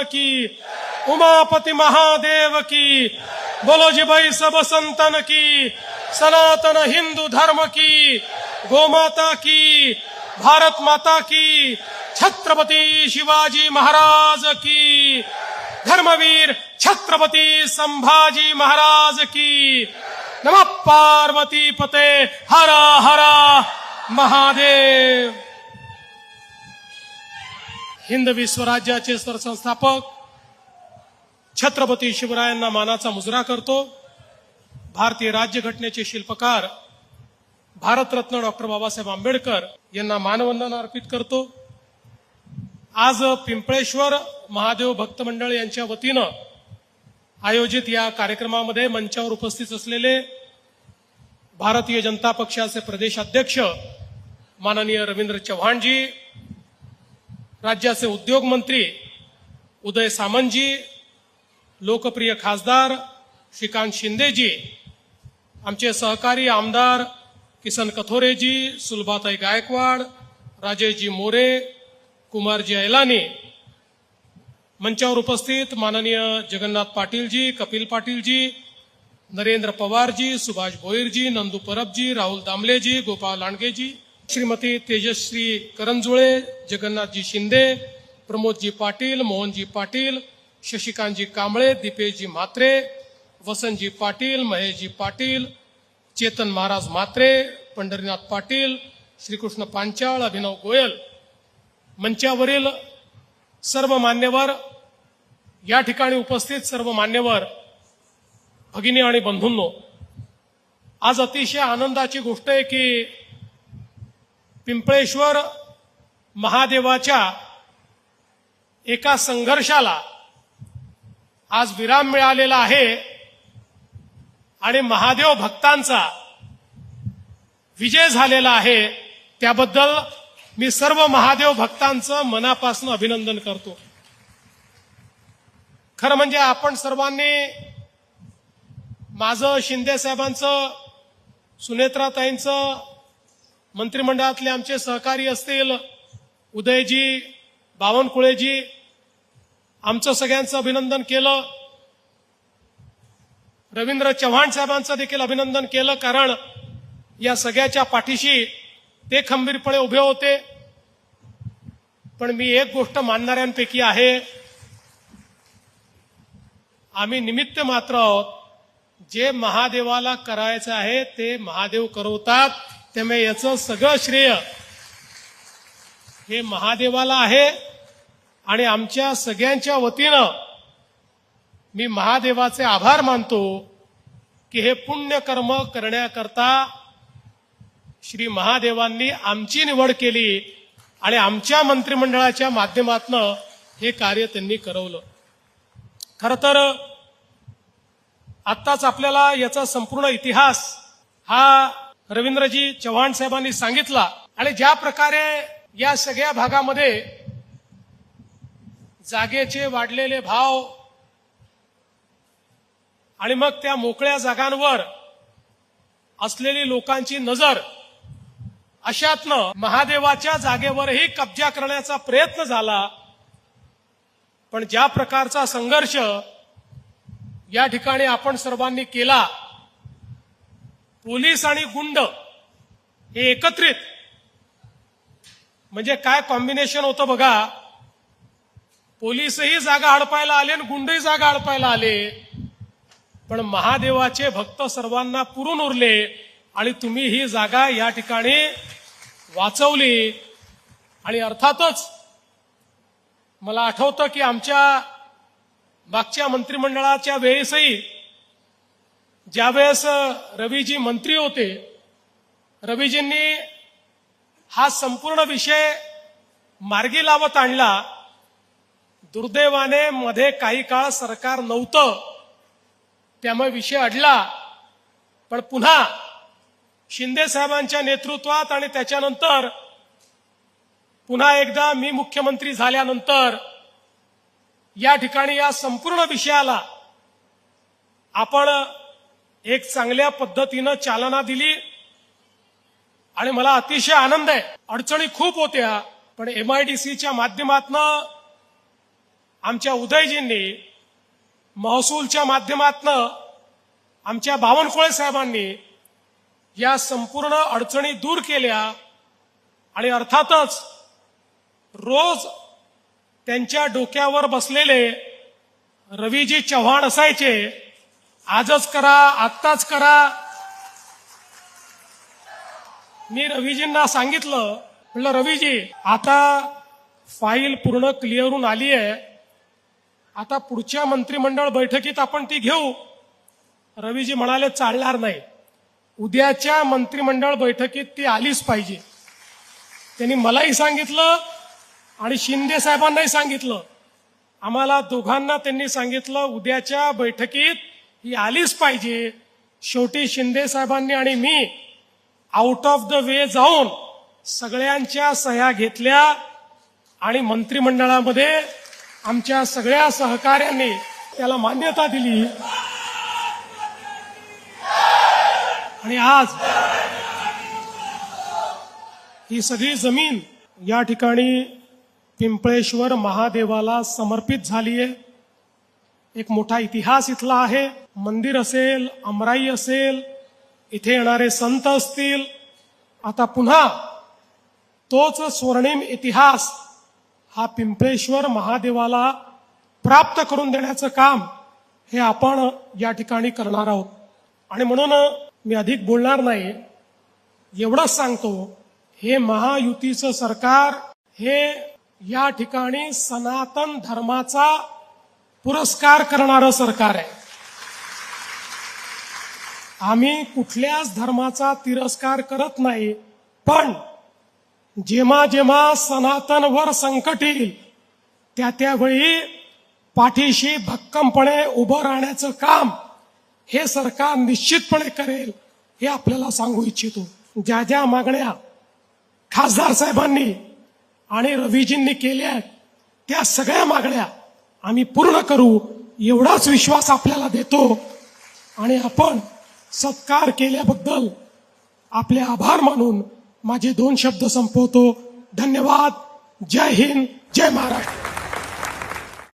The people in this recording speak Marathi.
की, उमापति महादेव की, बोलो जी भाई सब संतन की, सनातन हिंदू धर्म की, गोमाता की, भारत माता की, छत्रपति शिवाजी महाराज की, धर्मवीर छत्रपति संभाजी महाराज की। नमः पार्वती पते, हर हर महादेव। हिंद विश्वराज्याचे सरसंस्थापक छत्रपती शिवरायांना मानाचा मुजरा करतो। भारतीय राज्यघटनेचे शिल्पकार भारतरत्न डॉक्टर बाबासाहेब आंबेडकर यांना मानवंदना अर्पित करतो। आज पिंपळेश्वर महादेव भक्त मंडळ यांच्या वतीनं आयोजित या कार्यक्रमामध्ये मंचावर उपस्थित असलेले भारतीय जनता पक्षाचे प्रदेश अध्यक्ष माननीय रवींद्र चव्हाणजी, राज्याचे उद्योग मंत्री उदय सामंतजी, लोकप्रिय खासदार श्रीकांत शिंदेजी, आमचे सहकारी आमदार किसन कथोरेजी, सुलभाताई गायकवाड, राजेशजी मोरे, कुमारजी ऐलानी, मंचावर उपस्थित माननीय जगन्नाथ पाटीलजी, कपिल पाटीलजी, नरेंद्र पवारजी, सुभाष भोईरजी, नंदू परबजी, राहुल दामलेजी, गोपाळ लांडगेजी, श्रीमती तेजश्री करंजुळे, जगन्नाथजी शिंदे, प्रमोदजी पाटील, मोहनजी पाटील, शशिकांतजी कांबळे, दीपेशजी म्हात्रे, वसंतजी पाटील, महेशजी पाटील, चेतन महाराज म्हात्रे, पंढरीनाथ पाटील, श्रीकृष्ण पांचाळ, अभिनव गोयल, मंचावरील सर्व मान्यवर, या ठिकाणी उपस्थित सर्व मान्यवर, भगिनी आणि बंधूंनो, आज अतिशय आनंदाची गोष्ट आहे की पिंपळेश्वर महादेवाच्या एका संघर्षाला आज विराम मिळालेला आहे आणि महादेव भक्तांचा विजय झालेला आहे। त्याबद्दल मी सर्व महादेव भक्तांचं मनापासून अभिनंदन करतो। खरं म्हणजे आपण सर्वांनी माझं, शिंदे साहेबांचं, सुनेत्राताईंचं, मंत्रिमंडळातले आमचे सहकारी असतील उदयजी, बावनकुळेजी, आमचं सगळ्यांचं अभिनंदन केलं। रवींद्र चव्हाण साहेबांचं देखील अभिनंदन केलं, कारण या सगळ्याच्या पाठीशी ते खंबीरपणे उभे होते। पण मी एक गोष्ट मानणाऱ्यांपैकी आहे, आम्ही निमित्त मात्र आहोत। जे महादेवाला करायचं आहे ते महादेव करवतात, त्यामुळे याचं सगळं श्रेय हे महादेवाला आहे। आणि आमच्या सगळ्यांच्या वतीनं मी महादेवाचे आभार मानतो की हे पुण्यकर्म करण्याकरता श्री महादेवांनी आमची निवड केली आणि आमच्या मंत्रिमंडळाच्या माध्यमातून हे कार्य त्यांनी करवलं। खरं तर आत्ताच आपल्याला याचा संपूर्ण इतिहास हा रवींद्रजी चव्हाण साहेबांनी सांगितला आणि ज्या प्रकारे या सगळ्या भागामध्ये जागेचे वाढलेले भाव आणि मग त्या मोकळ्या जागांवर असलेली लोकांची नजर, अशातनं महादेवाच्या जागेवरही कब्जा करण्याचा प्रयत्न झाला। पण ज्या प्रकारचा संघर्ष या ठिकाणी आपण सर्वांनी केला, पोलीस आणि गुंड हे एकत्रित, म्हणजे काय कॉम्बिनेशन होतं बघा। पोलीसही जागा हडपायला आले आणि गुंडही जागा हडपायला आले, पण महादेवाचे भक्त सर्वांना पुरून उरले आणि तुम्ही ही जागा या ठिकाणी वाचवली। आणि अर्थातच मला आठवतं की आमच्या मागच्या मंत्रिमंडळाच्या वेळेसही ज्यावेळेस रवीजी मंत्री होते, रवीजींनी हा संपूर्ण विषय मार्गी लावत आणला। दुर्दैवाने मध्ये काही काळ सरकार नव्हतं, त्यामुळे विषय अडला। पण पुन्हा शिंदे साहेबांच्या नेतृत्वात आणि त्याच्यानंतर पुन्हा एकदा मी मुख्यमंत्री झाल्यानंतर या ठिकाणी या संपूर्ण विषयाला आपण एक चांगल्या पद्धतीनं चालना दिली आणि मला अतिशय आनंद आहे। अडचणी खूप होत्या, पण MIDCच्या माध्यमातून आमच्या उदयजींनी महसूलच्या माध्यमातनं आमच्या बावनकुळे साहेबांनी या संपूर्ण अडचणी दूर केल्या आणि अर्थातच रोज त्यांच्या डोक्यावर बसलेले रवीजी चव्हाण असायचे, आजच करा, आत्ताच करा. मी रवीजींना सांगितलं, म्हटलं रवीजी आता फाईल पूर्ण क्लिअर होऊन आली आहे, आता पुढच्या मंत्रिमंडळ बैठकीत आपण ती घेऊ. रवीजी म्हणाले चालणार नाही, उद्याच्या मंत्रिमंडळ बैठकीत ती आलीच पाहिजे. त्यांनी मलाही सांगितलं आणि शिंदे साहेबांनाही सांगितलं. आम्हाला दोघांना त्यांनी सांगितलं उद्याच्या बैठकीत ही आलीच पाहिजे. शेवटी शिंदे साहेबांनी आणि me out of the way जाऊन सगळ्यांच्या सह्या घेतल्या आणि मंत्रिमंडळामध्ये आमच्या सगळ्या सहकाऱ्यांनी त्याला मान्यता दिली. आणि आज ही सगळी जमीन या ठिकाणी पिंपळेश्वर महादेवाला समर्पित झाली आहे. एक मोठा इतिहास इथला आहे. मंदिर असेल, अमराई असेल, इथे येणारे संत असतील. आता पुन्हा तोच स्वर्णिम इतिहास हा पिंपळेश्वर महादेवाला प्राप्त करून देण्याचं काम हे आपण या ठिकाणी करणार आहोत. आणि म्हणून मी अधिक बोलणार नाही, एवढंच सांगतो, हे महायुतीचं सरकार हे या ठिकाणी सनातन धर्माचा पुरस्कार करणारं सरकार आहे. आम्ही कुठल्याच धर्माचा तिरस्कार करत नाही, पण जेव्हा जेव्हा सनातनवर संकट येईल त्या त्यावेळी पाठीशी भक्कमपणे उभं राहण्याचं काम हे सरकार निश्चितपणे करेल, हे आपल्याला सांगू इच्छितो. ज्या ज्या मागण्या खासदार साहेबांनी आणि रवीजींनी केल्या आहेत त्या सगळ्या मागण्या आम्ही पूर्ण करू, एवढाच विश्वास आपल्याला देतो. आणि आपण सत्कार केल्याबद्दल आपले आभार मानून माझे 2 शब्द संपवतो. धन्यवाद. जय हिंद, जय महाराष्ट्र.